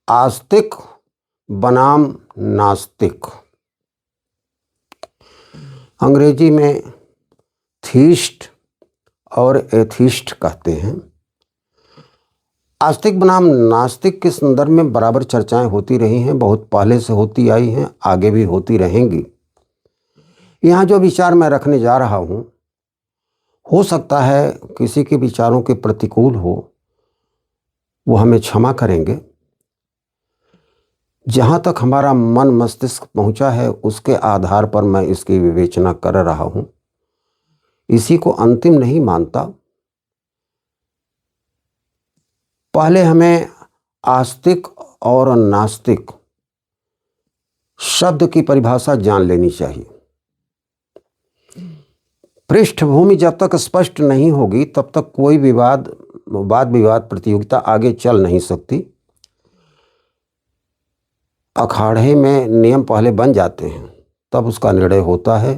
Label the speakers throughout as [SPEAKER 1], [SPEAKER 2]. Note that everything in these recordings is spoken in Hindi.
[SPEAKER 1] आस्तिक बनाम नास्तिक। अंग्रेजी में थीस्ट और एथिस्ट कहते हैं। आस्तिक बनाम नास्तिक के संदर्भ में बराबर चर्चाएं होती रही हैं, बहुत पहले से होती आई हैं, आगे भी होती रहेंगी। यहाँ जो विचार मैं रखने जा रहा हूँ, हो सकता है किसी के विचारों के प्रतिकूल हो, वो हमें क्षमा करेंगे। जहाँ तक हमारा मन मस्तिष्क पहुँचा है उसके आधार पर मैं इसकी विवेचना कर रहा हूँ, इसी को अंतिम नहीं मानता। पहले हमें आस्तिक और नास्तिक शब्द की परिभाषा जान लेनी चाहिए। पृष्ठभूमि जब तक स्पष्ट नहीं होगी तब तक कोई वाद विवाद प्रतियोगिता आगे चल नहीं सकती। अखाड़े में नियम पहले बन जाते हैं, तब उसका निर्णय होता है।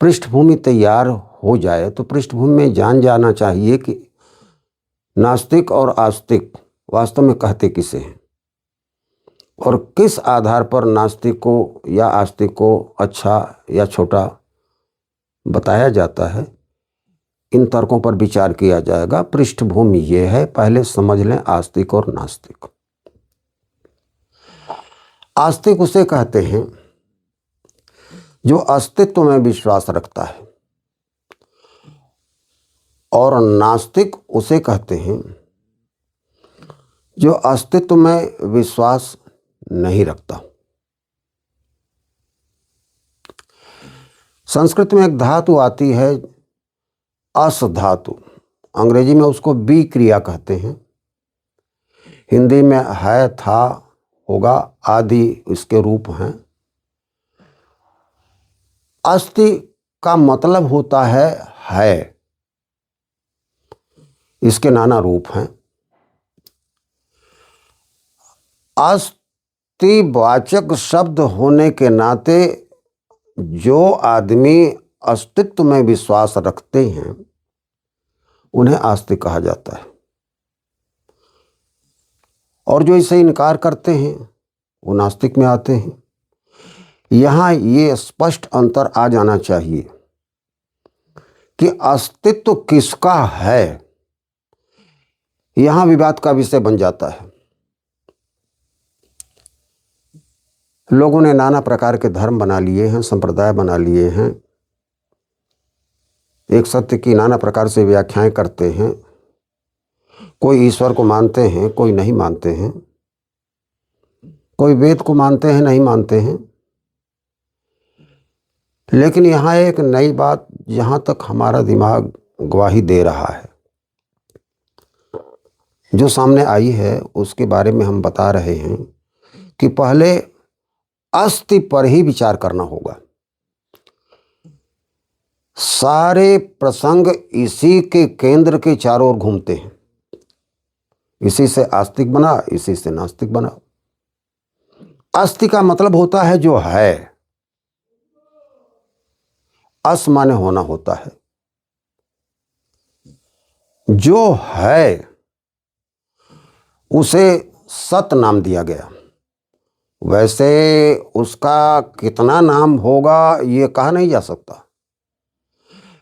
[SPEAKER 1] पृष्ठभूमि तैयार हो जाए तो पृष्ठभूमि में जान जाना चाहिए कि नास्तिक और आस्तिक वास्तव में कहते किसे हैं और किस आधार पर नास्तिक को या आस्तिक को अच्छा या छोटा बताया जाता है। इन तर्कों पर विचार किया जाएगा। पृष्ठभूमि ये है, पहले समझ लें आस्तिक और नास्तिक। आस्तिक उसे कहते हैं जो अस्तित्व में विश्वास रखता है, और नास्तिक उसे कहते हैं जो अस्तित्व में विश्वास नहीं रखता। संस्कृत में एक धातु आती है अस धातु, अंग्रेजी में उसको बी क्रिया कहते हैं, हिंदी में है, था, होगा आदि इसके रूप हैं। अस्ति का मतलब होता है। इसके नाना रूप हैं। अस्तिवाचक शब्द होने के नाते जो आदमी अस्तित्व में विश्वास रखते हैं उन्हें आस्तिक कहा जाता है, और जो इसे इनकार करते हैं वो नास्तिक में आते हैं। यहाँ ये स्पष्ट अंतर आ जाना चाहिए कि अस्तित्व किसका है, यहाँ विवाद का विषय बन जाता है। लोगों ने नाना प्रकार के धर्म बना लिए हैं, संप्रदाय बना लिए हैं, एक सत्य की नाना प्रकार से व्याख्याएं करते हैं। कोई ईश्वर को मानते हैं, कोई नहीं मानते हैं, कोई वेद को मानते हैं, नहीं मानते हैं। लेकिन यहाँ एक नई बात, जहाँ तक हमारा दिमाग गवाही दे रहा है, जो सामने आई है उसके बारे में हम बता रहे हैं कि पहले अस्ति पर ही विचार करना होगा। सारे प्रसंग इसी के केंद्र के चारों ओर घूमते हैं। इसी से आस्तिक बना, इसी से नास्तिक बना। अस्ति का मतलब होता है जो है, अस माने होना होता है। जो है उसे सत नाम दिया गया। वैसे उसका कितना नाम होगा ये कहा नहीं जा सकता,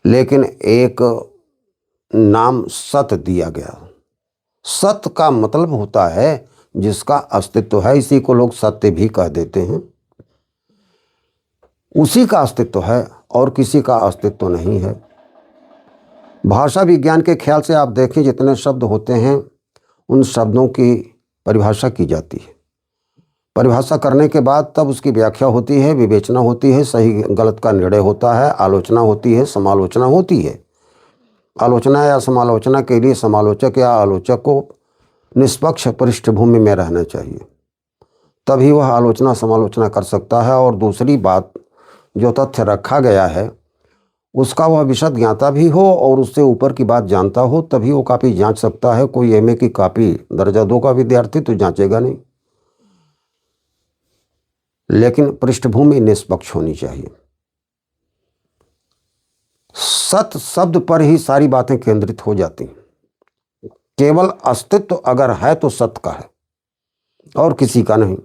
[SPEAKER 1] लेकिन एक नाम सत दिया गया। सत का मतलब होता है जिसका अस्तित्व है, इसी को लोग सत्य भी कह देते हैं। उसी का अस्तित्व है और किसी का अस्तित्व नहीं है। भाषा विज्ञान के ख्याल से आप देखें, जितने शब्द होते हैं उन शब्दों की परिभाषा की जाती है। परिभाषा करने के बाद तब उसकी व्याख्या होती है, विवेचना होती है, सही गलत का निर्णय होता है, आलोचना होती है, समालोचना होती है। आलोचना या समालोचना के लिए समालोचक या आलोचक को निष्पक्ष पृष्ठभूमि में रहना चाहिए, तभी वह आलोचना समालोचना कर सकता है। और दूसरी बात, जो तथ्य रखा गया है उसका वह विशद ज्ञाता भी हो और उससे ऊपर की बात जानता हो, तभी वो कॉपी जांच सकता है। कोई एमए की कॉपी दर्जा 2 का विद्यार्थी तो जांचेगा नहीं। लेकिन पृष्ठभूमि निष्पक्ष होनी चाहिए। सत शब्द पर ही सारी बातें केंद्रित हो जाती हैं। केवल अस्तित्व अगर है तो सत्य का है, और किसी का नहीं।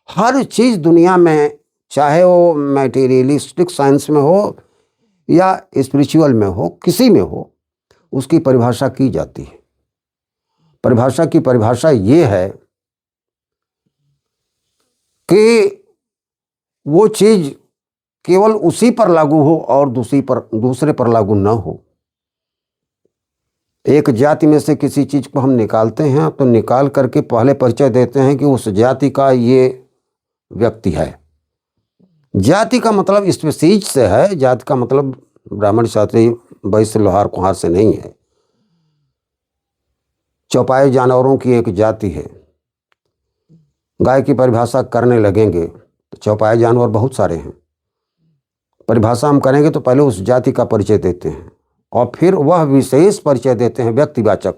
[SPEAKER 1] हर चीज़ दुनिया में, चाहे वो मैटेरियलिस्टिक साइंस में हो या स्पिरिचुअल में हो, किसी में हो, उसकी परिभाषा की जाती है। परिभाषा की परिभाषा ये है कि वो चीज़ केवल उसी पर लागू हो और दूसरे पर लागू न हो। एक जाति में से किसी चीज़ को हम निकालते हैं तो निकाल करके पहले परिचय देते हैं कि उस जाति का ये व्यक्ति है। जाति का मतलब स्पीसीज से है, जाति का मतलब ब्राह्मण क्षत्रिय वैश्य लोहार कुम्हार से नहीं है। चौपाई जानवरों की एक जाति है। गाय की परिभाषा करने लगेंगे तो चौपाई जानवर बहुत सारे हैं। परिभाषा हम करेंगे तो पहले उस जाति का परिचय देते हैं और फिर वह विशेष परिचय देते हैं व्यक्तिवाचक,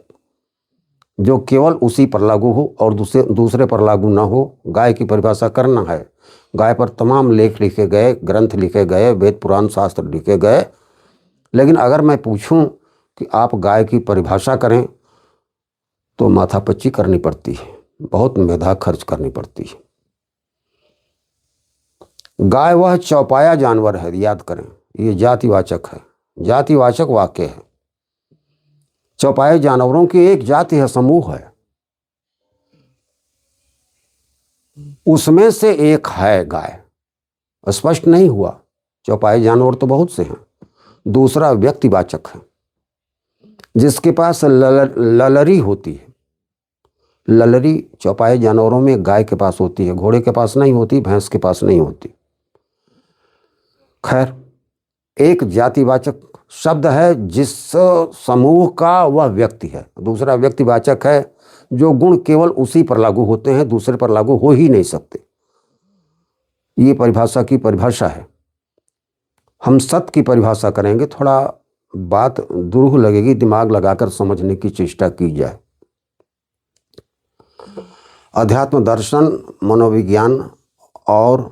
[SPEAKER 1] जो केवल उसी पर लागू हो और दूसरे पर लागू ना हो। गाय की परिभाषा करना है। गाय पर तमाम लेख लिखे गए, ग्रंथ लिखे गए, वेद पुराण शास्त्र लिखे गए। लेकिन अगर मैं पूछूं कि आप गाय की परिभाषा करें तो माथापच्ची करनी पड़ती है, बहुत मेधा खर्च करनी पड़ती है। गाय वह चौपाया जानवर है, याद करें, ये जातिवाचक है, जातिवाचक वाक्य है। चौपाए जानवरों की एक जाति है, समूह है, उसमें से एक है गाय। स्पष्ट नहीं हुआ। चौपाए जानवर तो बहुत से हैं। दूसरा व्यक्तिवाचक है, जिसके पास ललरी होती है। ललरी चौपाए जानवरों में गाय के पास होती है, घोड़े के पास नहीं होती, भैंस के पास नहीं होती। खैर, एक जातिवाचक शब्द है जिस समूह का वह व्यक्ति है। दूसरा व्यक्तिवाचक है, जो गुण केवल उसी पर लागू होते हैं, दूसरे पर लागू हो ही नहीं सकते। ये परिभाषा की परिभाषा है। हम सत्य की परिभाषा करेंगे, थोड़ा बात दुरूह लगेगी, दिमाग लगाकर समझने की चेष्टा की जाए। अध्यात्म दर्शन, मनोविज्ञान और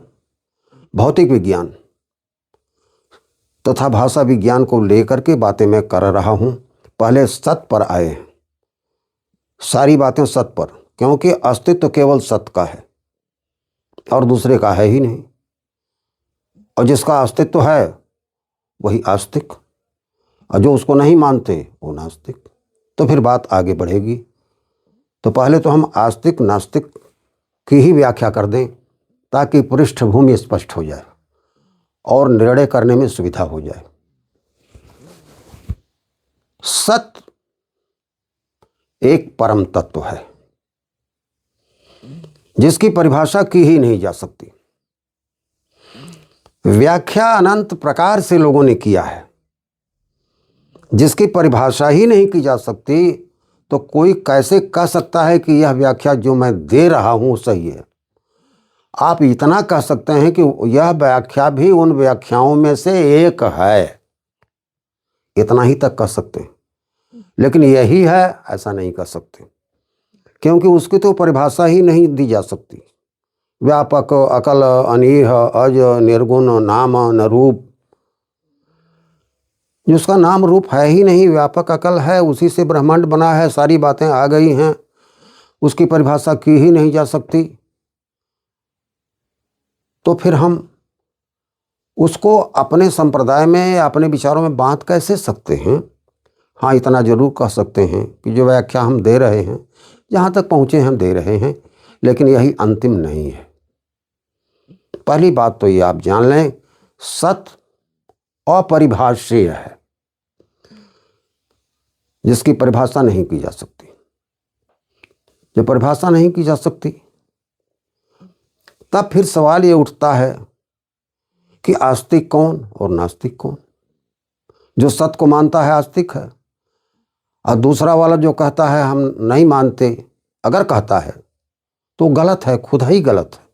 [SPEAKER 1] भौतिक विज्ञान तथा भाषा विज्ञान को लेकर के बातें मैं कर रहा हूं। पहले सत्य पर आए, सारी बातें सत्य पर, क्योंकि अस्तित्व केवल सत्य का है और दूसरे का है ही नहीं। और जिसका अस्तित्व है वही आस्तिक, और जो उसको नहीं मानते वो नास्तिक। तो फिर बात आगे बढ़ेगी। तो पहले तो हम आस्तिक नास्तिक की ही व्याख्या कर दें, ताकि पृष्ठभूमि स्पष्ट हो जाए और निर्णय करने में सुविधा हो जाए। सत्य एक परम तत्व है, जिसकी परिभाषा की ही नहीं जा सकती। व्याख्या अनंत प्रकार से लोगों ने किया है, जिसकी परिभाषा ही नहीं की जा सकती। तो कोई कैसे कह सकता है कि यह व्याख्या जो मैं दे रहा हूं सही है? आप इतना कह सकते हैं कि यह व्याख्या भी उन व्याख्याओं में से एक है, इतना ही तक कह सकते हैं। लेकिन यही है ऐसा नहीं कह सकते, क्योंकि उसकी तो परिभाषा ही नहीं दी जा सकती। व्यापक, अकल, अनीह, अज, निर्गुण, नाम न रूप, जिसका नाम रूप है ही नहीं, व्यापक अकल है, उसी से ब्रह्मांड बना है, सारी बातें आ गई हैं, उसकी परिभाषा की ही नहीं जा सकती। तो फिर हम उसको अपने संप्रदाय में, अपने विचारों में बांध कैसे सकते हैं? हाँ, इतना जरूर कह सकते हैं कि जो व्याख्या हम दे रहे हैं, जहाँ तक पहुँचे हम दे रहे हैं, लेकिन यही अंतिम नहीं है। पहली बात तो ये आप जान लें, सत्य अपरिभाष्य है, जिसकी परिभाषा नहीं की जा सकती। जब परिभाषा नहीं की जा सकती, तब फिर सवाल ये उठता है कि आस्तिक कौन और नास्तिक कौन? जो सत्य को मानता है आस्तिक है, और दूसरा वाला जो कहता है हम नहीं मानते, अगर कहता है तो गलत है, खुद ही गलत है।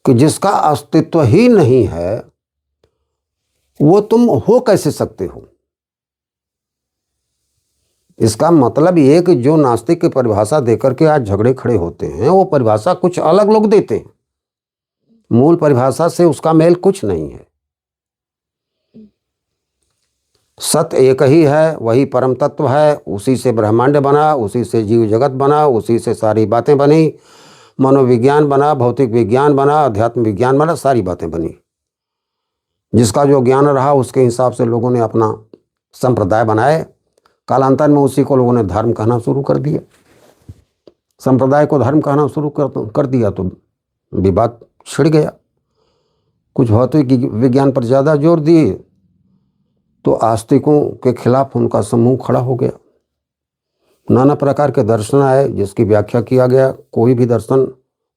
[SPEAKER 1] कि जिसका अस्तित्व ही नहीं है वो तुम हो कैसे सकते हो? इसका मतलब ये कि जो नास्तिक की परिभाषा देकर के आज झगड़े खड़े होते हैं, वो परिभाषा कुछ अलग लोग देते हैं, मूल परिभाषा से उसका मेल कुछ नहीं है। सत्य एक ही है, वही परम तत्व है। उसी से ब्रह्मांड बना, उसी से जीव जगत बना, उसी से सारी बातें बनी। मनोविज्ञान बना, भौतिक विज्ञान बना, अध्यात्म विज्ञान बना, सारी बातें बनी। जिसका जो ज्ञान रहा उसके हिसाब से लोगों ने अपना संप्रदाय बनाए। कालांतर में उसी को लोगों ने धर्म कहना शुरू कर दिया। संप्रदाय को धर्म कहना शुरू कर दिया तो विवाद छिड़ गया। कुछ भौतिक विज्ञान पर ज़्यादा जोर दिए तो आस्तिकों के खिलाफ उनका समूह खड़ा हो गया। नाना प्रकार के दर्शन आए जिसकी व्याख्या किया गया। कोई भी दर्शन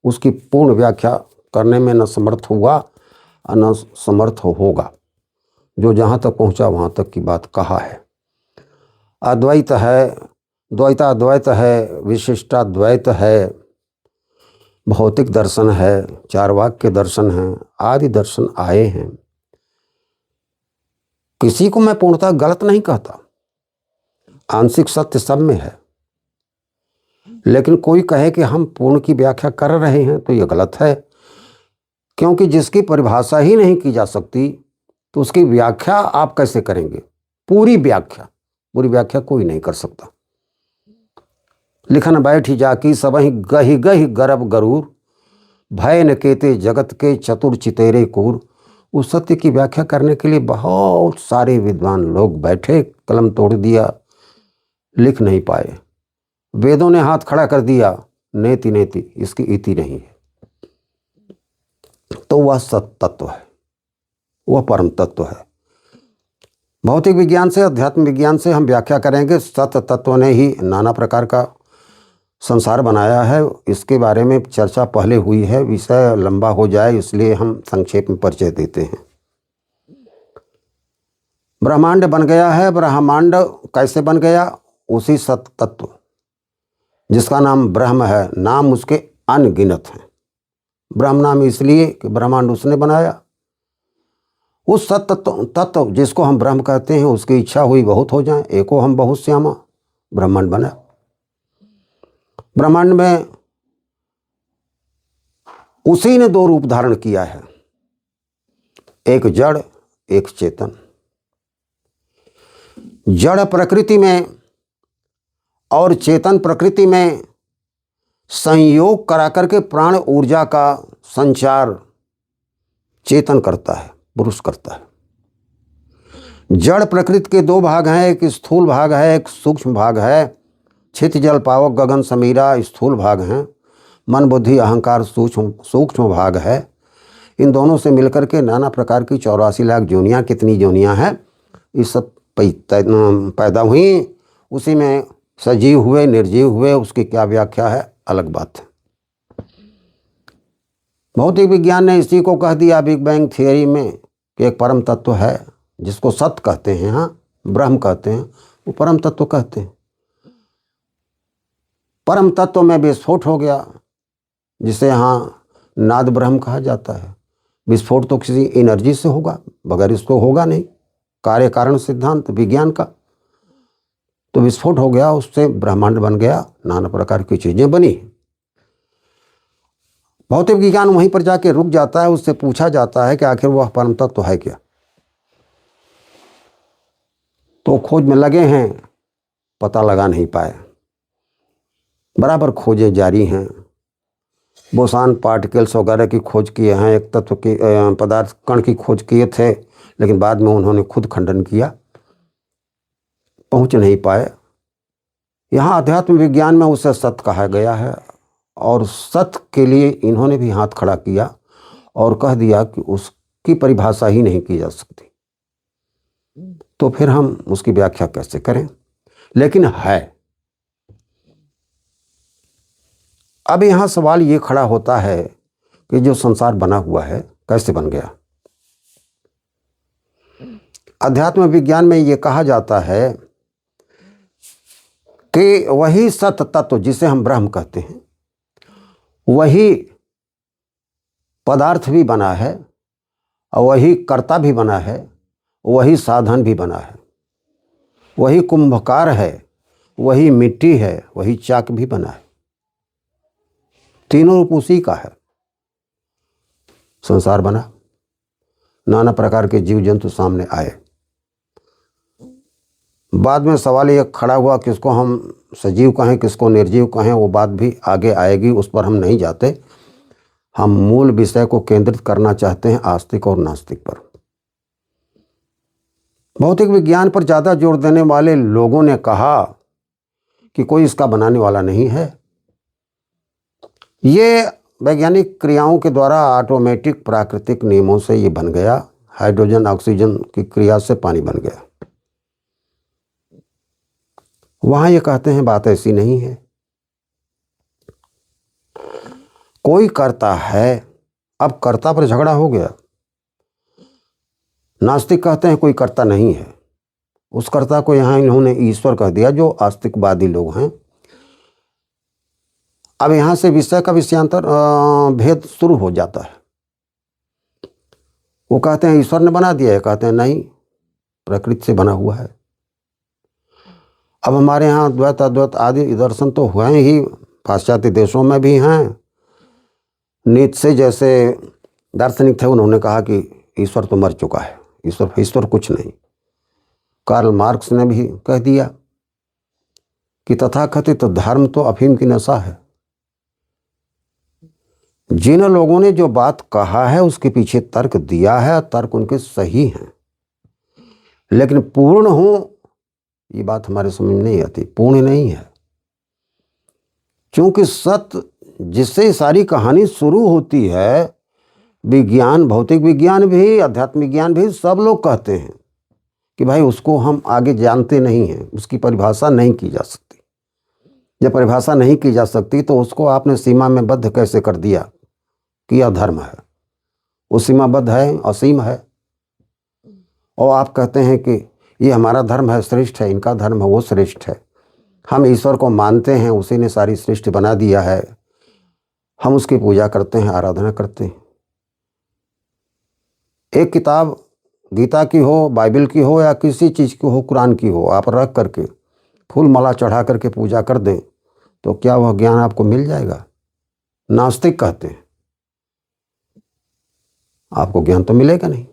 [SPEAKER 1] उसकी पूर्ण व्याख्या करने में न समर्थ हुआ और न समर्थ होगा। जो जहाँ तक पहुँचा वहाँ तक की बात कहा है। अद्वैत है, द्वैताद्वैत है, विशिष्टाद्वैत है, भौतिक दर्शन है, चारवाक के दर्शन हैं, आदि दर्शन आए हैं। किसी को मैं पूर्णतः गलत नहीं कहता, आंशिक सत्य सब में है। लेकिन कोई कहे कि हम पूर्ण की व्याख्या कर रहे हैं तो यह गलत है, क्योंकि जिसकी परिभाषा ही नहीं की जा सकती तो उसकी व्याख्या आप कैसे करेंगे? पूरी व्याख्या कोई नहीं कर सकता। लिखन बैठी जाकी सबहि गहि गहि गरब गरूर, भय न केते जगत के चतुर चितेरे कूर। उस सत्य की व्याख्या करने के लिए बहुत सारे विद्वान लोग बैठे, कलम तोड़ दिया, लिख नहीं पाए। वेदों ने हाथ खड़ा कर दिया, नेति नेति, इसकी इति नहीं है। तो वह सत्य तत्व है, वह परम तत्व है। भौतिक विज्ञान से, अध्यात्म विज्ञान से हम व्याख्या करेंगे। सत्य तत्व ने ही नाना प्रकार का संसार बनाया है। इसके बारे में चर्चा पहले हुई है, विषय लंबा हो जाए इसलिए हम संक्षेप में परिचय देते हैं। ब्रह्मांड बन गया है। ब्रह्मांड कैसे बन गया? उसी सत्य तत्व जिसका नाम ब्रह्म है, नाम उसके अनगिनत हैं। ब्रह्म नाम इसलिए कि ब्रह्मांड उसने बनाया। उस सत्य तत्व जिसको हम ब्रह्म कहते हैं, उसकी इच्छा हुई बहुत हो जाए, एको हम बहुत श्यामा, ब्रह्मांड बना। ब्रह्मांड में उसी ने दो रूप धारण किया है, एक जड़, एक चेतन। जड़ प्रकृति में और चेतन प्रकृति में संयोग करा करके प्राण ऊर्जा का संचार चेतन करता है, पुरुष करता है। जड़ प्रकृति के दो भाग हैं, एक स्थूल भाग है, एक सूक्ष्म भाग है। छित जल पावक गगन समीरा स्थूल भाग हैं, मन बुद्धि अहंकार सूक्ष्म भाग है। इन दोनों से मिलकर के नाना प्रकार की 84 लाख जोनियाँ, कितनी जोनियाँ हैं, ये सब पैदा हुई। उसी में सजीव हुए, निर्जीव हुए, उसकी क्या व्याख्या है अलग बात है। भौतिक विज्ञान ने इसी को कह दिया बिग बैंग थियरी में कि एक परम तत्व है जिसको सत्य कहते हैं, हाँ ब्रह्म कहते हैं, वो परम तत्व कहते हैं। परम तत्व में विस्फोट हो गया, जिसे यहाँ नाद ब्रह्म कहा जाता है। विस्फोट तो किसी एनर्जी से होगा, बगैर इसको होगा नहीं। कार्य कारण सिद्धांत विज्ञान का, तो विस्फोट हो गया, उससे ब्रह्मांड बन गया, नाना प्रकार की चीजें बनी। भौतिक विज्ञान वहीं पर जाके रुक जाता है। उससे पूछा जाता है कि आखिर वह परम तत्व है क्या? तो खोज में लगे हैं, पता लगा नहीं पाए। बराबर खोजें जारी हैं। बोसान पार्टिकल्स वगैरह की खोज किए हैं, एक तत्व की पदार्थ कण की खोज किए थे, लेकिन बाद में उन्होंने खुद खंडन किया, पहुंच नहीं पाए। यहाँ अध्यात्म विज्ञान में उसे सत्य कहा गया है, और सत्य के लिए इन्होंने भी हाथ खड़ा किया और कह दिया कि उसकी परिभाषा ही नहीं की जा सकती, तो फिर हम उसकी व्याख्या कैसे करें? लेकिन है। अब यहाँ सवाल ये खड़ा होता है कि जो संसार बना हुआ है कैसे बन गया? अध्यात्म विज्ञान में ये कहा जाता है कि वही सत्य तत्व जिसे हम ब्रह्म कहते हैं, वही पदार्थ भी बना है, और वही कर्ता भी बना है, वही साधन भी बना है, वही कुंभकार है, वही मिट्टी है, वही चाक भी बना है। तीनों रूप उसी का है। संसार बना, नाना प्रकार के जीव जंतु सामने आए, बाद में सवाल ये खड़ा हुआ किसको हम सजीव कहें किसको निर्जीव कहें, वो बात भी आगे आएगी, उस पर हम नहीं जाते। हम मूल विषय को केंद्रित करना चाहते हैं आस्तिक और नास्तिक पर। भौतिक विज्ञान पर ज़्यादा जोर देने वाले लोगों ने कहा कि कोई इसका बनाने वाला नहीं है, ये वैज्ञानिक क्रियाओं के द्वारा ऑटोमेटिक प्राकृतिक नियमों से ये बन गया। हाइड्रोजन ऑक्सीजन की क्रिया से पानी बन गया। वहां ये कहते हैं बात ऐसी नहीं है, कोई कर्ता है। अब कर्ता पर झगड़ा हो गया। नास्तिक कहते हैं कोई कर्ता नहीं है, उस कर्ता को यहां इन्होंने ईश्वर कह दिया, जो आस्तिकवादी लोग हैं। अब यहां से विषय का विषयांतर भेद शुरू हो जाता है। वो कहते हैं ईश्वर ने बना दिया है, कहते हैं नहीं, प्रकृति से बना हुआ है। अब हमारे यहाँ द्वैत अद्वैत आदि दर्शन तो हुए ही, पाश्चात्य देशों में भी हैं। नीत्शे जैसे दार्शनिक थे, उन्होंने कहा कि ईश्वर तो मर चुका है, ईश्वर कुछ नहीं। कार्ल मार्क्स ने भी कह दिया कि तथाकथित धर्म तो अफीम की नशा है। जिन लोगों ने जो बात कहा है उसके पीछे तर्क दिया है, तर्क उनके सही हैं, लेकिन पूर्ण हो ये बात हमारे समझ में नहीं आती। पूर्ण नहीं है, क्योंकि सत्य जिससे सारी कहानी शुरू होती है, विज्ञान, भौतिक विज्ञान भी, अध्यात्म विज्ञान भी, सब लोग कहते हैं कि भाई उसको हम आगे जानते नहीं हैं, उसकी परिभाषा नहीं की जा सकती। जब परिभाषा नहीं की जा सकती तो उसको आपने सीमा में बद्ध कैसे कर दिया कि यह धर्म है? वो सीमाबद्ध है, असीम है। और आप कहते हैं कि ये हमारा धर्म है, श्रेष्ठ है, इनका धर्म है वो श्रेष्ठ है। हम ईश्वर को मानते हैं, उसी ने सारी सृष्टि बना दिया है, हम उसकी पूजा करते हैं, आराधना करते हैं। एक किताब गीता की हो, बाइबल की हो, या किसी चीज़ की हो, कुरान की हो, आप रख करके फूल माला चढ़ा करके पूजा कर दें तो क्या वह ज्ञान आपको मिल जाएगा? नास्तिक कहते हैं आपको ज्ञान तो मिलेगा नहीं।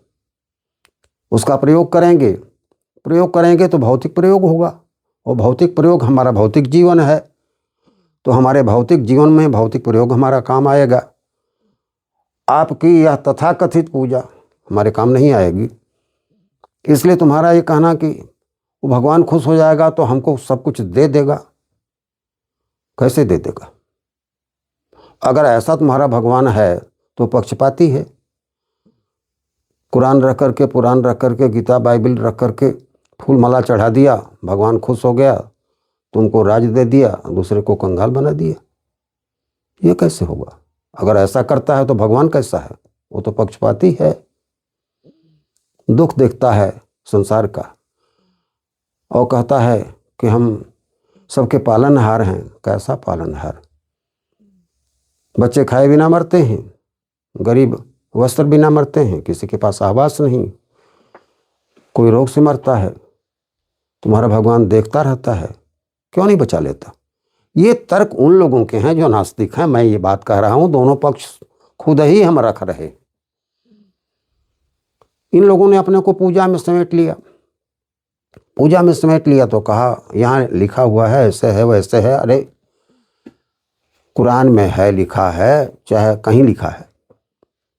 [SPEAKER 1] उसका प्रयोग करेंगे तो भौतिक प्रयोग होगा, और भौतिक प्रयोग हमारा भौतिक जीवन है, तो हमारे भौतिक जीवन में भौतिक प्रयोग हमारा काम आएगा। आपकी यह तथाकथित पूजा हमारे काम नहीं आएगी। इसलिए तुम्हारा ये कहना कि वो भगवान खुश हो जाएगा तो हमको सब कुछ दे देगा, कैसे दे देगा? अगर ऐसा तुम्हारा भगवान है तो पक्षपाती है। कुरान रख करके, पुराण रख करके, गीता बाइबल रख करके फूल माला चढ़ा दिया, भगवान खुश हो गया, तुमको राज दे दिया, दूसरे को कंगाल बना दिया, ये कैसे होगा? अगर ऐसा करता है तो भगवान कैसा है? वो तो पक्षपाती है, दुख देखता है संसार का, और कहता है कि हम सबके पालनहार हैं। कैसा पालनहार? बच्चे खाए बिना मरते हैं, गरीब वस्त्र बिना मरते हैं, किसी के पास आवास नहीं, कोई रोग से मरता है, तुम्हारा भगवान देखता रहता है, क्यों नहीं बचा लेता? ये तर्क उन लोगों के हैं जो नास्तिक हैं। मैं ये बात कह रहा हूं, दोनों पक्ष खुद ही हम रख रहे। इन लोगों ने अपने को पूजा में समेट लिया तो कहा यहाँ लिखा हुआ है, ऐसे है वैसे है। अरे कुरान में है, लिखा है, चाहे कहीं लिखा है,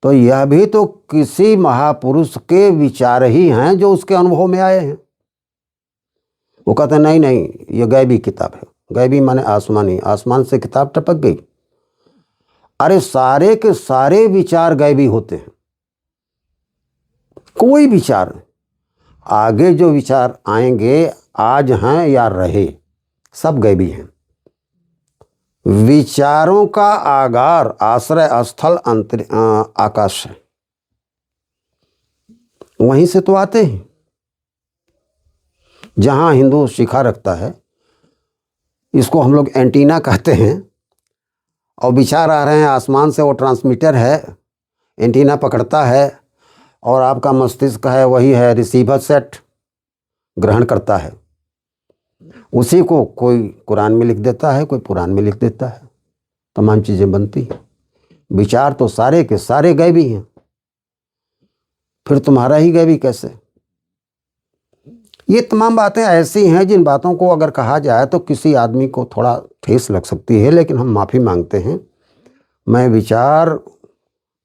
[SPEAKER 1] तो यह भी तो किसी महापुरुष के विचार ही हैं जो उसके अनुभव में आए हैं। वो कहते हैं नहीं नहीं, ये गैबी किताब है। गैबी माने आसमानी, आसमान से किताब टपक गई। अरे सारे के सारे विचार गैबी होते हैं। कोई विचार, आगे जो विचार आएंगे, आज हैं या रहे, सब गैबी हैं। विचारों का आगार, आश्रय स्थल आकाश है, वहीं से तो आते हैं। जहां हिंदू शिखा रखता है, इसको हम लोग एंटीना कहते हैं, और विचार आ रहे हैं आसमान से, वो ट्रांसमीटर है, एंटीना पकड़ता है, और आपका मस्तिष्क है वही है रिसीवर सेट, ग्रहण करता है। उसी को कोई कुरान में लिख देता है, कोई पुराण में लिख देता है, तमाम चीज़ें बनती हैं। विचार तो सारे के सारे गैबी हैं, फिर तुम्हारा ही गैबी कैसे? ये तमाम बातें ऐसी हैं जिन बातों को अगर कहा जाए तो किसी आदमी को थोड़ा ठेस लग सकती है, लेकिन हम माफ़ी मांगते हैं। मैं विचार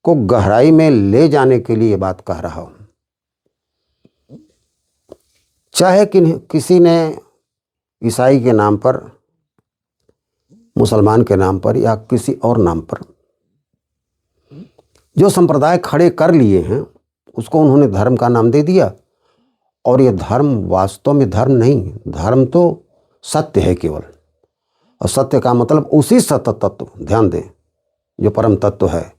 [SPEAKER 1] को गहराई में ले जाने के लिए ये बात कह रहा हूँ। चाहे किसी ने ईसाई के नाम पर, मुसलमान के नाम पर या किसी और नाम पर जो संप्रदाय खड़े कर लिए हैं, उसको उन्होंने धर्म का नाम दे दिया। और ये धर्म वास्तव में धर्म नहीं, धर्म तो सत्य है केवल। और सत्य का मतलब उसी सत्य तत्व, ध्यान दें, जो परम तत्व है,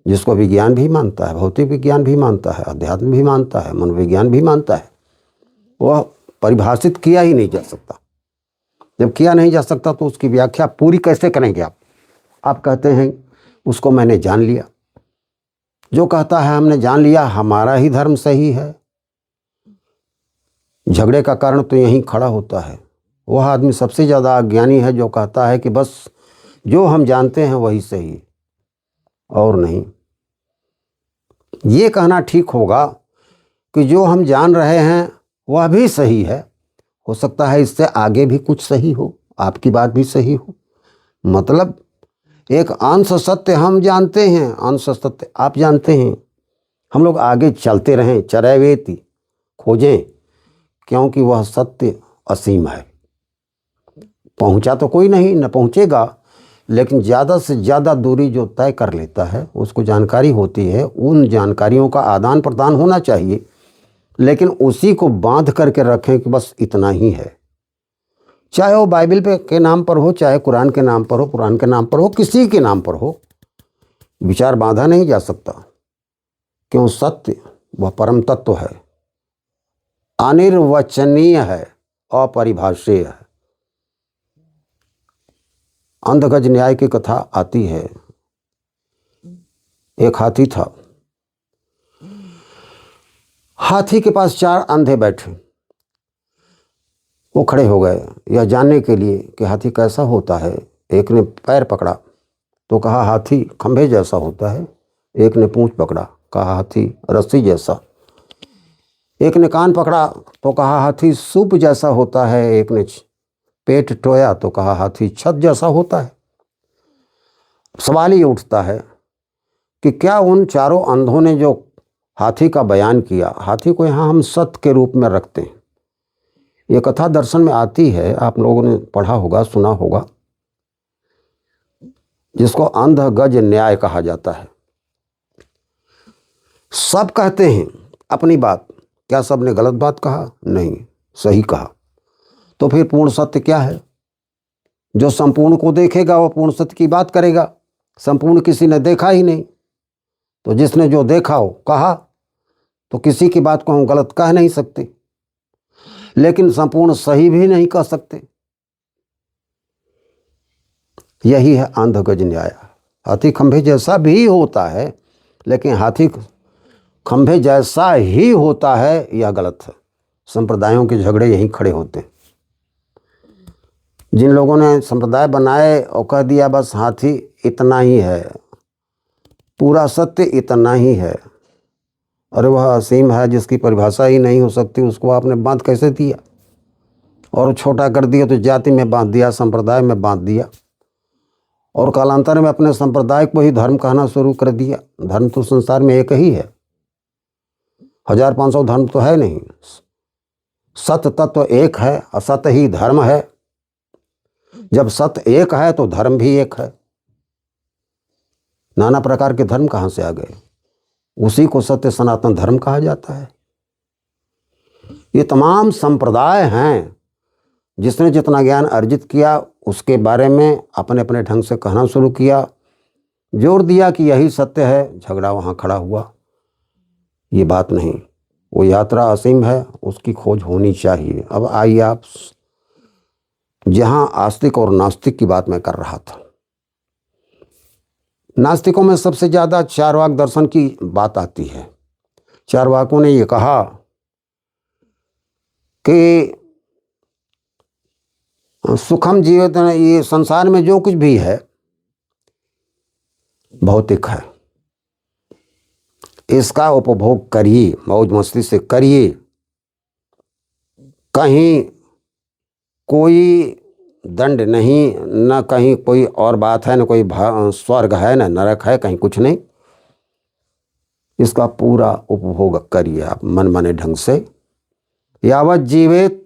[SPEAKER 1] जिसको विज्ञान भी मानता है, भौतिक विज्ञान भी मानता है, अध्यात्म भी मानता है, मनोविज्ञान भी मानता है। वह परिभाषित किया ही नहीं जा सकता। जब किया नहीं जा सकता तो उसकी व्याख्या पूरी कैसे करेंगे आप? आप कहते हैं उसको मैंने जान लिया। जो कहता है हमने जान लिया, हमारा ही धर्म सही है, झगड़े का कारण तो यहीं खड़ा होता है। वह आदमी सबसे ज़्यादा अज्ञानी है जो कहता है कि बस जो हम जानते हैं वही सही है और नहीं। ये कहना ठीक होगा कि जो हम जान रहे हैं वह भी सही है। हो सकता है इससे आगे भी कुछ सही हो, आपकी बात भी सही हो। मतलब एक अंश सत्य हम जानते हैं, अंश सत्य आप जानते हैं। हम लोग आगे चलते रहें, चरैवेति, खोजें, क्योंकि वह सत्य असीम है। पहुंचा तो कोई नहीं, न पहुंचेगा, लेकिन ज़्यादा से ज़्यादा दूरी जो तय कर लेता है उसको जानकारी होती है। उन जानकारियों का आदान प्रदान होना चाहिए, लेकिन उसी को बांध करके रखें कि बस इतना ही है। चाहे वो बाइबल पे के नाम पर हो, चाहे कुरान के नाम पर हो, कुरान के नाम पर हो, किसी के नाम पर हो, विचार बांधा नहीं जा सकता। क्यों? सत्य वह परम तत्व है, अनिर्वचनीय है, अपरिभाषीय है। अंधगज न्याय की कथा आती है। एक हाथी था, हाथी के पास 4 अंधे बैठे। वो खड़े हो गए यह जानने के लिए कि हाथी कैसा होता है। एक ने पैर पकड़ा तो कहा हाथी खंभे जैसा होता है। एक ने पूंछ पकड़ा, कहा हाथी रस्सी जैसा। एक ने कान पकड़ा तो कहा हाथी सूप जैसा होता है। एक ने पेट टोया तो कहा हाथी छत जैसा होता है। सवाल ये उठता है कि क्या उन चारों अंधों ने जो हाथी का बयान किया, हाथी को यहाँ हम सत्य के रूप में रखते हैं। ये कथा दर्शन में आती है, आप लोगों ने पढ़ा होगा, सुना होगा, जिसको अंधगज न्याय कहा जाता है। सब कहते हैं अपनी बात। क्या सब ने गलत बात कहा? नहीं, सही कहा। तो फिर पूर्ण सत्य क्या है? जो संपूर्ण को देखेगा वो पूर्ण सत्य की बात करेगा। संपूर्ण किसी ने देखा ही नहीं, तो जिसने जो देखा हो कहा, तो किसी की बात को हम गलत कह नहीं सकते, लेकिन संपूर्ण सही भी नहीं कह सकते। यही है अंधगज न्याय। हाथी खंभे जैसा भी होता है, लेकिन हाथी खंभे जैसा ही होता है यह गलत है। संप्रदायों के झगड़े यहीं खड़े होते हैं। जिन लोगों ने संप्रदाय बनाए और कह दिया बस हाथी इतना ही है, पूरा सत्य इतना ही है, अरे वह असीम है जिसकी परिभाषा ही नहीं हो सकती, उसको आपने बांध कैसे दिया? और छोटा कर दिया तो जाति में बांध दिया, संप्रदाय में बांध दिया, और कालांतर में अपने संप्रदाय को ही धर्म कहना शुरू कर दिया। धर्म तो संसार में एक ही है, 1500 धर्म तो है नहीं। सत्य तत्व एक है, असत्य ही धर्म है। जब सत्य एक है तो धर्म भी एक है। नाना प्रकार के धर्म कहाँ से आ गए? उसी को सत्य सनातन धर्म कहा जाता है। ये तमाम संप्रदाय हैं, जिसने जितना ज्ञान अर्जित किया उसके बारे में अपने अपने ढंग से कहना शुरू किया, जोर दिया कि यही सत्य है, झगड़ा वहाँ खड़ा हुआ। ये बात नहीं, वो यात्रा असीम है, उसकी खोज होनी चाहिए। अब आइए आप, जहाँ आस्तिक और नास्तिक की बात मैं कर रहा था, नास्तिकों में सबसे ज़्यादा चारवाक दर्शन की बात आती है। चारवाकों ने ये कहा कि सुखम जीवित, ये संसार में जो कुछ भी है भौतिक है, इसका उपभोग करिए, मौज मस्ती से करिए, कहीं कोई दंड नहीं, न कहीं कोई और बात है, न कोई स्वर्ग है, न नरक है, कहीं कुछ नहीं। इसका पूरा उपभोग करिए आप मन माने ढंग से। यावत जीवेत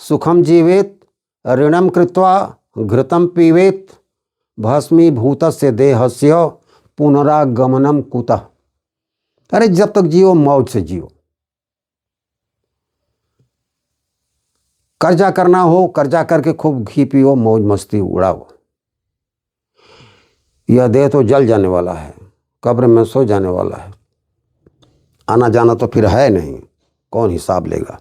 [SPEAKER 1] सुखम जीवेत ऋणम कृत्वा घृतम पीवेत भस्मीभूतस्य देहस्य पुनरागमनम कुतः। अरे जब तक जियो मौज से जियो। कर्जा करना हो, कर्जा करके खूब घी पियो, मौज मस्ती उड़ाओ। यह देह तो जल जाने वाला है, कब्र में सो जाने वाला है, आना जाना तो फिर है नहीं, कौन हिसाब लेगा।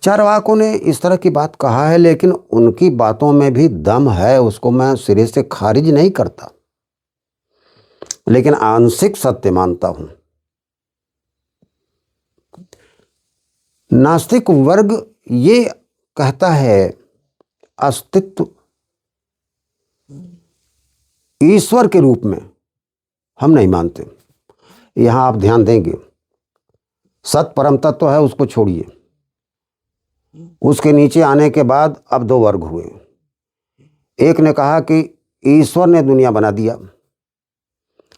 [SPEAKER 1] चारवाकों ने इस तरह की बात कहा है, लेकिन उनकी बातों में भी दम है, उसको मैं सिरे से खारिज नहीं करता, लेकिन आंशिक सत्य मानता हूं। नास्तिक वर्ग ये कहता है अस्तित्व ईश्वर के रूप में हम नहीं मानते। यहां आप ध्यान देंगे, सत परम तत्व है, उसको छोड़िए। उसके नीचे आने के बाद अब दो वर्ग हुए। एक ने कहा कि ईश्वर ने दुनिया बना दिया,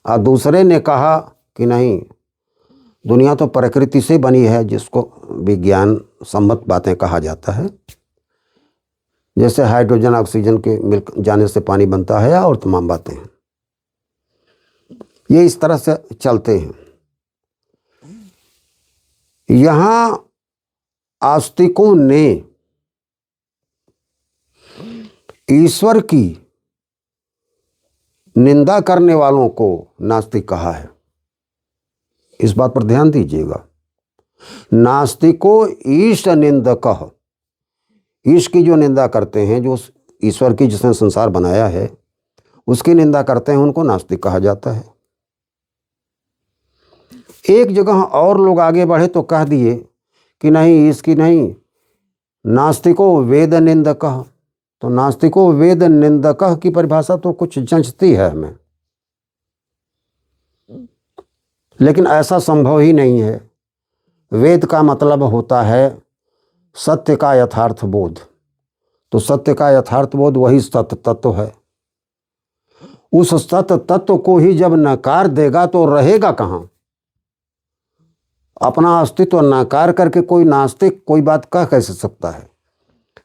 [SPEAKER 1] और दूसरे ने कहा कि नहीं, दुनिया तो प्रकृति से बनी है, जिसको विज्ञान सम्मत बातें कहा जाता है। जैसे हाइड्रोजन ऑक्सीजन के मिल जाने से पानी बनता है, और तमाम बातें हैं, ये इस तरह से चलते हैं। यहां आस्तिकों ने ईश्वर की निंदा करने वालों को नास्तिक कहा है। इस बात पर ध्यान दीजिएगा। नास्तिको ईश निंदकः, ईश की जो निंदा करते हैं, जो ईश्वर की जिसने संसार बनाया है उसकी निंदा करते हैं, उनको नास्तिक कहा जाता है। एक जगह और लोग आगे बढ़े तो कह दिए कि नहीं, इसकी नहीं, नास्तिको वेद निंदकः। तो नास्तिको वेद निंदकः की परिभाषा तो कुछ जंचती है हमें, लेकिन ऐसा संभव ही नहीं है। वेद का मतलब होता है सत्य का यथार्थ बोध। तो सत्य का यथार्थ बोध वही सत्य तत्व है। उस सत्य तत्व को ही जब नकार देगा तो रहेगा कहां। अपना अस्तित्व नकार करके कोई नास्तिक कोई बात कह कैसे सकता है।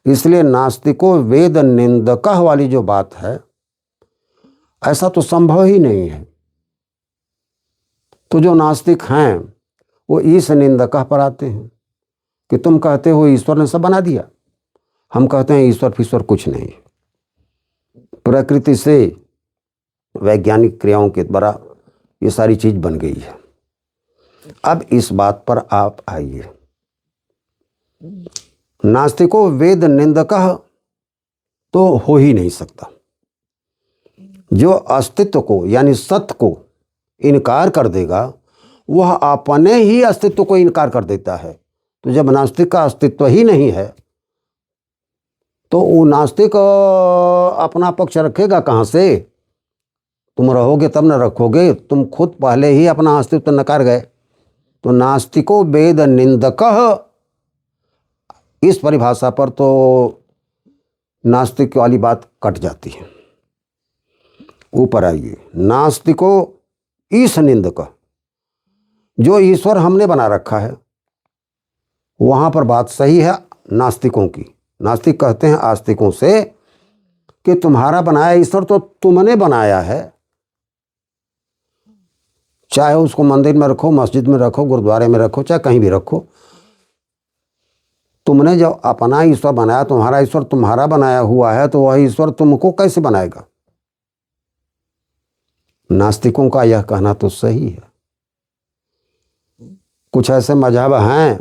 [SPEAKER 1] इसलिए नास्तिको वेद निंदकः वाली जो बात है, ऐसा तो संभव ही नहीं है। तो जो नास्तिक हैं वो ईश निंदकः पर आते हैं कि तुम कहते हो ईश्वर ने सब बना दिया, हम कहते हैं ईश्वर फीश्वर कुछ नहीं, प्रकृति से वैज्ञानिक क्रियाओं के द्वारा ये सारी चीज बन गई है। अब इस बात पर आप आइए। नास्तिको वेद निंदकः तो हो ही नहीं सकता। जो अस्तित्व को यानी सत्य को इनकार कर देगा वह अपने ही अस्तित्व को इनकार कर देता है। तो जब नास्तिक का अस्तित्व ही नहीं है तो वो नास्तिक अपना पक्ष रखेगा कहाँ से। तुम रहोगे तब न रखोगे, तुम खुद पहले ही अपना अस्तित्व नकार गए। तो नास्तिको वेद निंदकः, इस परिभाषा पर तो नास्तिक वाली बात कट जाती है। ऊपर आइए, नास्तिको ईश निंदकः, जो ईश्वर हमने बना रखा है वहां पर बात सही है नास्तिकों की। नास्तिक कहते हैं आस्तिकों से कि तुम्हारा बनाया ईश्वर तो तुमने बनाया है, चाहे उसको मंदिर में रखो, मस्जिद में रखो, गुरुद्वारे में रखो, चाहे कहीं भी रखो, तुमने जब अपना ईश्वर बनाया, तुम्हारा ईश्वर तुम्हारा बनाया हुआ है, तो वह ईश्वर तुमको कैसे बनाएगा। नास्तिकों का यह कहना तो सही है। कुछ ऐसे मजहब हैं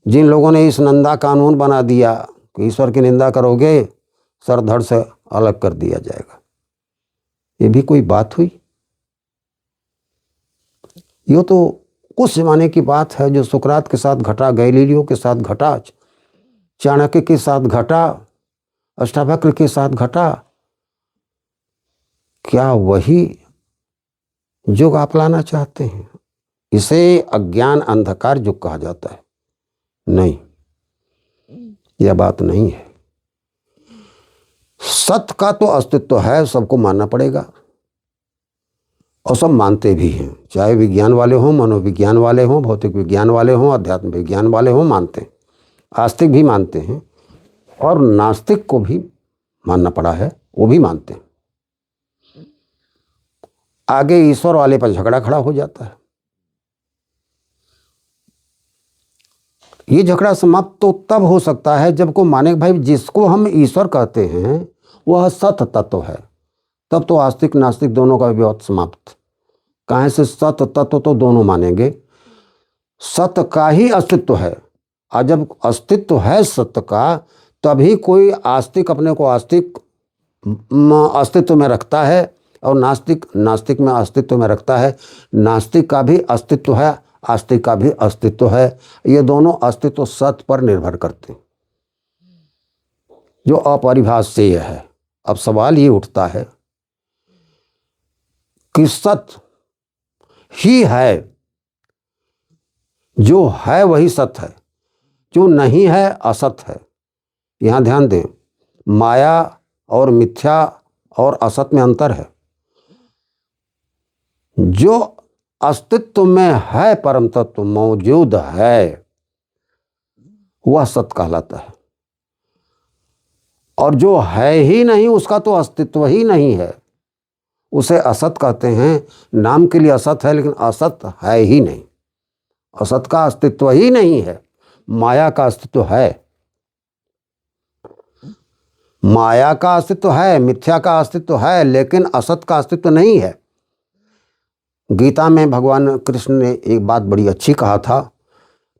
[SPEAKER 1] जिन लोगों ने इस निंदा कानून बना दिया कि ईश्वर की निंदा करोगे सर धड़ से अलग कर दिया जाएगा। ये भी कोई बात हुई। ये तो कुछ जमाने की बात है जो सुकरात के साथ घटा, गैलीलियो के साथ घटा, चाणक्य के साथ घटा, अष्टावक्र के साथ घटा। क्या वही युग आप लाना चाहते हैं? इसे अज्ञान अंधकार युग कहा जाता है। नहीं, यह बात नहीं है। सत्य का तो अस्तित्व है, सबको मानना पड़ेगा, और सब मानते भी हैं, चाहे विज्ञान वाले हों, मनोविज्ञान वाले हों, भौतिक विज्ञान वाले हों, अध्यात्म विज्ञान वाले हों, मानते हैं। आस्तिक भी मानते हैं और नास्तिक को भी मानना पड़ा है, वो भी मानते हैं। आगे ईश्वर वाले पर झगड़ा खड़ा हो जाता है। ये झगड़ा समाप्त तो तब हो सकता है जब को माने भाई जिसको हम ईश्वर कहते हैं वह सत तत्व है, तब तो आस्तिक नास्तिक दोनों का विवाद समाप्त। कहाँ से सत तत्व तो दोनों मानेंगे, सत्य का ही अस्तित्व है, और जब अस्तित्व है सत्य का तभी कोई आस्तिक अपने को आस्तिक अस्तित्व में रखता है और नास्तिक नास्तिक में अस्तित्व में रखता है। नास्तिक का भी अस्तित्व है, आस्तिक का भी अस्तित्व है, ये दोनों अस्तित्व सत्य पर निर्भर करते हैं जो अपरिभाष्य है। अब सवाल ये उठता है कि सत्य ही है, जो है वही सत्य है, जो नहीं है असत्य है। यहां ध्यान दें, माया और मिथ्या और असत में अंतर है। जो अस्तित्व में है, परम तत्व मौजूद है, वह सत्य कहलाता है, और जो है ही नहीं उसका तो अस्तित्व ही नहीं है, उसे असत कहते हैं। नाम के लिए असत है लेकिन असत है ही नहीं, असत का अस्तित्व ही नहीं है। माया का अस्तित्व है, माया का अस्तित्व है, मिथ्या का अस्तित्व है, लेकिन असत का अस्तित्व नहीं है। गीता में भगवान कृष्ण ने एक बात बड़ी अच्छी कहा था,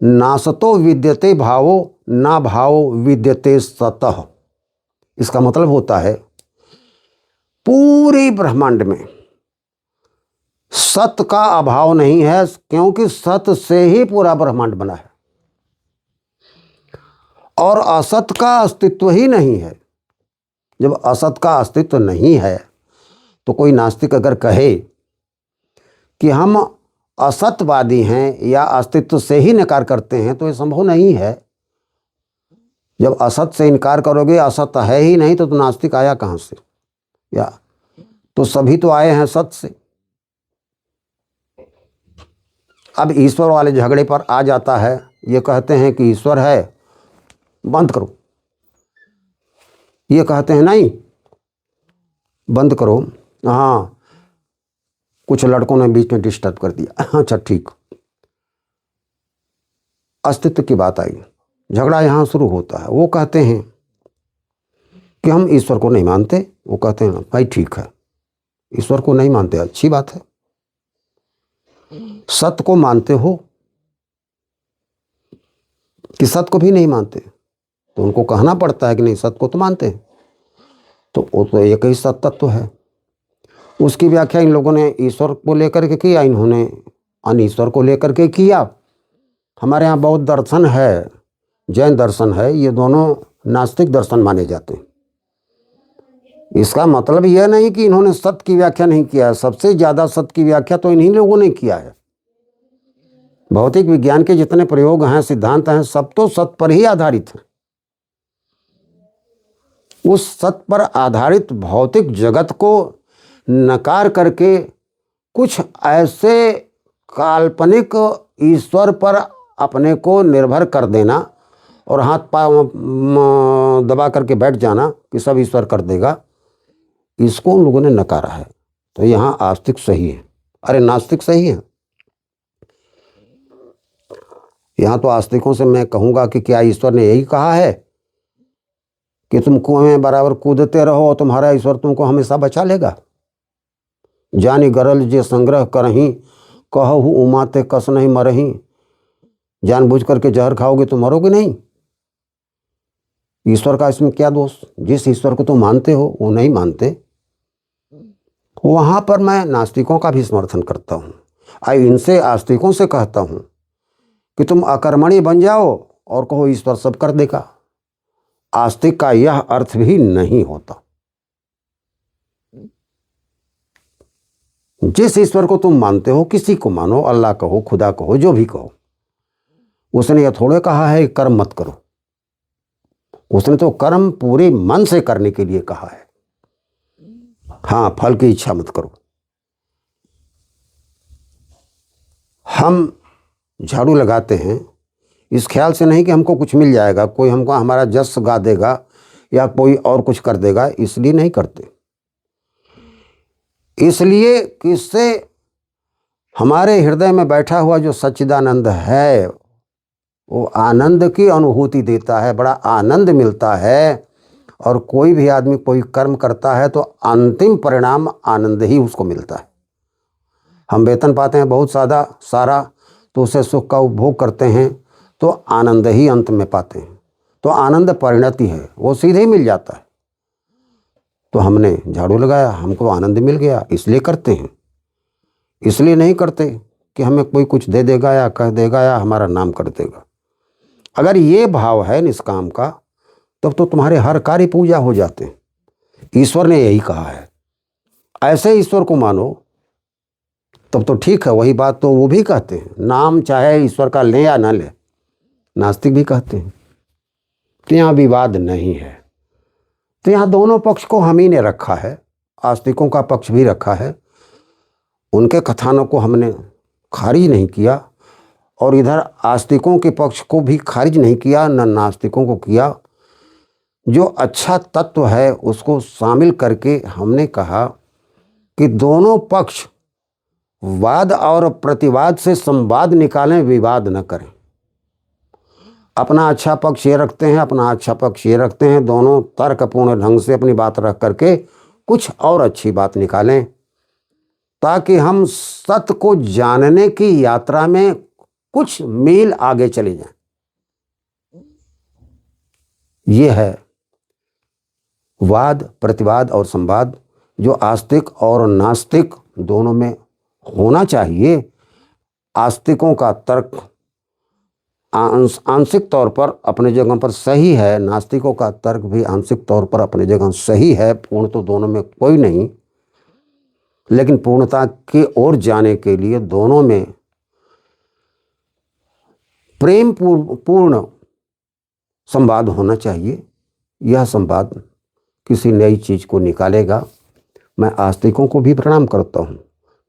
[SPEAKER 1] नासतो विद्यते भावो ना भावो विद्यते सतः। इसका मतलब होता है पूरे ब्रह्मांड में सत्य का अभाव नहीं है, क्योंकि सत्य से ही पूरा ब्रह्मांड बना है, और असत का अस्तित्व ही नहीं है। जब असत का अस्तित्व नहीं है तो कोई नास्तिक अगर कहे कि हम असत्यवादी हैं या अस्तित्व से ही इनकार करते हैं तो ये संभव नहीं है। जब असत से इनकार करोगे, असत्य है ही नहीं, तो नास्तिक आया कहाँ से? या तो सभी तो आए हैं सत्य से। अब ईश्वर वाले झगड़े पर आ जाता है, ये कहते हैं कि ईश्वर है, बंद करो, ये कहते हैं नहीं बंद करो। हाँ, कुछ लड़कों ने बीच में डिस्टर्ब कर दिया, अच्छा ठीक, अस्तित्व की बात आई, झगड़ा यहाँ शुरू होता है। वो कहते हैं कि हम ईश्वर को नहीं मानते, वो कहते हैं भाई ठीक है, ईश्वर को नहीं मानते, अच्छी बात है, सत्य को मानते हो कि सत्य को भी नहीं मानते? तो उनको कहना पड़ता है कि नहीं, सत्य को तो मानते हैं, तो वो तो एक ही सत्य तत्व है। उसकी व्याख्या इन लोगों ने ईश्वर को लेकर के किया, इन्होंने अनीश्वर को लेकर के किया। हमारे यहाँ बौद्ध दर्शन है, जैन दर्शन है, ये दोनों नास्तिक दर्शन माने जाते हैं। इसका मतलब यह नहीं कि इन्होंने सत्य की व्याख्या नहीं किया है, सबसे ज़्यादा सत्य की व्याख्या तो इन्हीं लोगों ने किया है। भौतिक विज्ञान के जितने प्रयोग हैं, सिद्धांत हैं, सब तो सत्य पर ही आधारित हैं। उस सत्य पर आधारित भौतिक जगत को नकार करके कुछ ऐसे काल्पनिक ईश्वर पर अपने को निर्भर कर देना और हाथ पांव दबा करके बैठ जाना कि सब ईश्वर कर देगा, इसको उन लोगों ने नकारा है। तो यहाँ आस्तिक सही है, अरे नास्तिक सही है। यहाँ तो आस्तिकों से मैं कहूँगा कि क्या ईश्वर ने यही कहा है कि तुम कुएं में बराबर कूदते रहो और तुम्हारा ईश्वर तुमको हमेशा बचा लेगा? जानी गरल जे संग्रह करही, कहू उमाते कस नहीं मरही। जानबूझ करके जहर खाओगे तो मरोगे नहीं। ईश्वर का इसमें क्या दोष? जिस ईश्वर को तुम मानते हो वो नहीं मानते, वहाँ पर मैं नास्तिकों का भी समर्थन करता हूँ। इनसे आस्तिकों से कहता हूँ कि तुम अकर्मणी बन जाओ और कहो ईश्वर सब कर देगा। आस्तिक का यह अर्थ भी नहीं होता। जिस ईश्वर को तुम मानते हो, किसी को मानो, अल्लाह कहो, खुदा कहो, जो भी कहो, उसने यह थोड़े कहा है कि कर्म मत करो, उसने तो कर्म पूरे मन से करने के लिए कहा है। हाँ, फल की इच्छा मत करो। हम झाड़ू लगाते हैं इस ख्याल से नहीं कि हमको कुछ मिल जाएगा, कोई हमको हमारा जस गा देगा या कोई और कुछ कर देगा, इसलिए नहीं करते। इसलिए कि इससे हमारे हृदय में बैठा हुआ जो सच्चिदानंद है वो आनंद की अनुभूति देता है, बड़ा आनंद मिलता है। और कोई भी आदमी कोई कर्म करता है तो अंतिम परिणाम आनंद ही उसको मिलता है। हम वेतन पाते हैं बहुत सारा, तो उससे सुख का उपभोग करते हैं तो आनंद ही अंत में पाते हैं। तो आनंद परिणति है, वो सीधे ही मिल जाता है। तो हमने झाड़ू लगाया, हमको आनंद मिल गया, इसलिए करते हैं। इसलिए नहीं करते कि हमें कोई कुछ दे देगा या कह देगा या हमारा नाम कर देगा। अगर ये भाव है निष्काम का, तब तो तुम्हारे हर कार्य पूजा हो जाते हैं। ईश्वर ने यही कहा है, ऐसे ईश्वर को मानो तब तो ठीक है। वही बात तो वो भी कहते हैं, नाम चाहे ईश्वर का लें या ना लें, नास्तिक भी कहते हैं। तो यहाँ विवाद नहीं है। तो यहाँ दोनों पक्ष को हम ही ने रखा है, आस्तिकों का पक्ष भी रखा है। उनके कथनों को हमने खारिज नहीं किया और इधर आस्तिकों के पक्ष को भी खारिज नहीं किया, न नास्तिकों को किया। जो अच्छा तत्व है उसको शामिल करके हमने कहा कि दोनों पक्ष वाद और प्रतिवाद से संवाद निकालें, विवाद न करें। अपना अच्छा पक्ष ये रखते हैं, अपना अच्छा पक्ष ये रखते हैं, दोनों तर्कपूर्ण ढंग से अपनी बात रख करके कुछ और अच्छी बात निकालें, ताकि हम सत्य को जानने की यात्रा में कुछ मील आगे चले जाएं। ये है वाद, प्रतिवाद और संवाद, जो आस्तिक और नास्तिक दोनों में होना चाहिए। आस्तिकों का तर्क आंशिक तौर पर अपने जगह पर सही है, नास्तिकों का तर्क भी आंशिक तौर पर अपने जगह सही है। पूर्ण तो दोनों में कोई नहीं, लेकिन पूर्णता की ओर जाने के लिए दोनों में प्रेम पूर्ण संवाद होना चाहिए। यह संवाद किसी नई चीज को निकालेगा। मैं आस्तिकों को भी प्रणाम करता हूँ,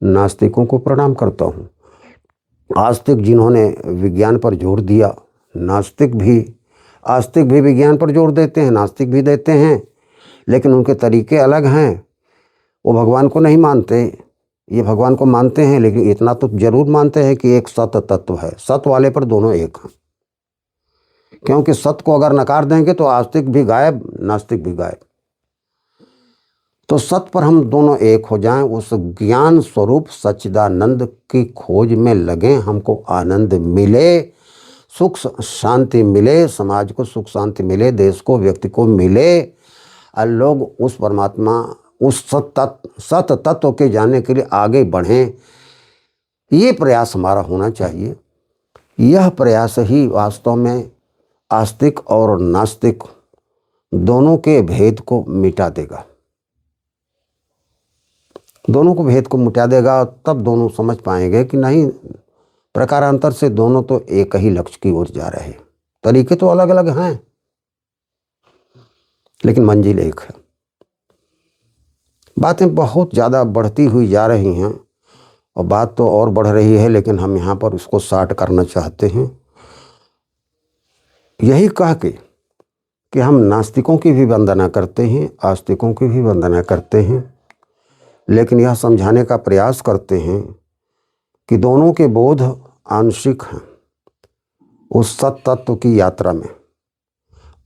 [SPEAKER 1] नास्तिकों को प्रणाम करता हूँ। आस्तिक जिन्होंने विज्ञान पर जोर दिया, नास्तिक भी, आस्तिक भी विज्ञान पर जोर देते हैं, नास्तिक भी देते हैं, लेकिन उनके तरीके अलग हैं। वो भगवान को नहीं मानते, ये भगवान को मानते हैं, लेकिन इतना तो जरूर मानते हैं कि एक सत्य तत्व है। सत्य वाले पर दोनों एक हैं, क्योंकि सत्य को अगर नकार देंगे तो आस्तिक भी गायब, नास्तिक भी गायब। तो सत्य पर हम दोनों एक हो जाएं, उस ज्ञान स्वरूप सच्चिदानंद की खोज में लगें, हमको आनंद मिले, सुख शांति मिले, समाज को सुख शांति मिले, देश को, व्यक्ति को मिले, और लोग उस परमात्मा, उस सत्य तत्व के जानने के लिए आगे बढ़ें। ये प्रयास हमारा होना चाहिए। यह प्रयास ही वास्तव में आस्तिक और नास्तिक दोनों के भेद को मिटा देगा, दोनों को भेद को मिटा देगा। तब दोनों समझ पाएंगे कि नहीं, प्रकारांतर से दोनों तो एक ही लक्ष्य की ओर जा रहे हैं। तरीके तो अलग अलग हैं, लेकिन मंजिल एक है। बातें बहुत ज़्यादा बढ़ती हुई जा रही हैं और बात तो और बढ़ रही है, लेकिन हम यहाँ पर उसको शार्ट करना चाहते हैं। यही कह के कि हम नास्तिकों की भी वंदना करते हैं, आस्तिकों की भी वंदना करते हैं, लेकिन यह समझाने का प्रयास करते हैं कि दोनों के बोध आंशिक हैं। उस सत्य तत्व की यात्रा में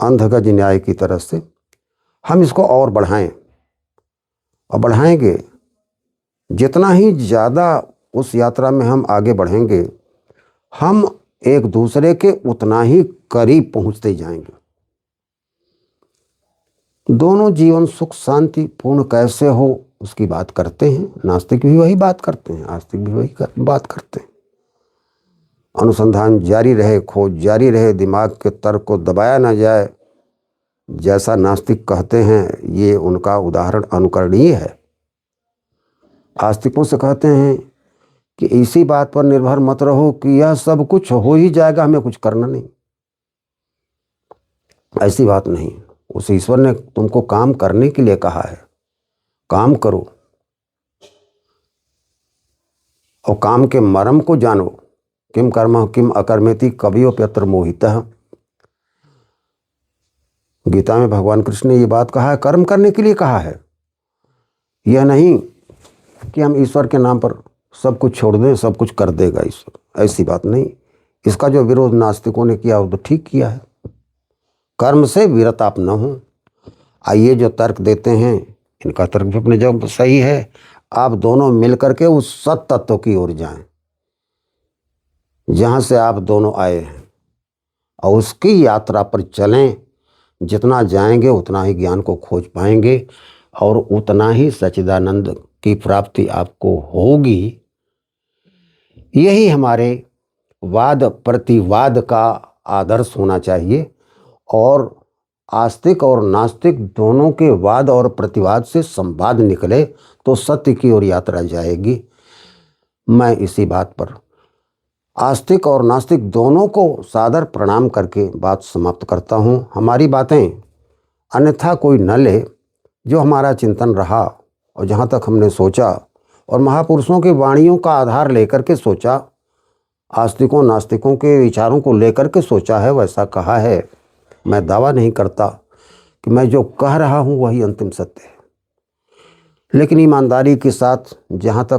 [SPEAKER 1] अंधगज न्याय की तरह से हम इसको और बढ़ाएं, और बढ़ाएंगे जितना ही ज़्यादा उस यात्रा में हम आगे बढ़ेंगे, हम एक दूसरे के उतना ही करीब पहुंचते जाएंगे। दोनों जीवन सुख शांति पूर्ण कैसे हो उसकी बात करते हैं। नास्तिक भी वही बात करते हैं, आस्तिक भी वही बात करते हैं। अनुसंधान जारी रहे, खोज जारी रहे, दिमाग के तर्क को दबाया ना जाए, जैसा नास्तिक कहते हैं, ये उनका उदाहरण अनुकरणीय है। आस्तिकों से कहते हैं कि इसी बात पर निर्भर मत रहो कि यह सब कुछ हो ही जाएगा, हमें कुछ करना नहीं। ऐसी बात नहीं। उस ईश्वर ने तुमको काम करने के लिए कहा है, काम करो और काम के मर्म को जानो। किम कर्म किम अकर्मेति कवियोप्यत्र मोहितः। गीता में भगवान कृष्ण ने ये बात कहा है, कर्म करने के लिए कहा है। यह नहीं कि हम ईश्वर के नाम पर सब कुछ छोड़ दें, सब कुछ कर देगा ईश्वर, ऐसी बात नहीं। इसका जो विरोध नास्तिकों ने किया वो तो ठीक किया है। कर्म से विरत आप न हो। आइए जो तर्क देते हैं इनका तर्क भी अपने जगह सही है। आप दोनों मिलकर के उस सत तत्व की ओर जाएं जहाँ से आप दोनों आए हैं और उसकी यात्रा पर चलें। जितना जाएंगे उतना ही ज्ञान को खोज पाएंगे और उतना ही सच्चिदानंद की प्राप्ति आपको होगी। यही हमारे वाद प्रतिवाद का आदर्श होना चाहिए और आस्तिक और नास्तिक दोनों के वाद और प्रतिवाद से संवाद निकले तो सत्य की ओर यात्रा जाएगी। मैं इसी बात पर आस्तिक और नास्तिक दोनों को सादर प्रणाम करके बात समाप्त करता हूँ। हमारी बातें अन्यथा कोई न ले। जो हमारा चिंतन रहा और जहाँ तक हमने सोचा और महापुरुषों की वाणियों का आधार लेकर के सोचा, आस्तिकों नास्तिकों के विचारों को लेकर के सोचा है, वैसा कहा है। मैं दावा नहीं करता कि मैं जो कह रहा हूँ वही अंतिम सत्य है, लेकिन ईमानदारी के साथ जहाँ तक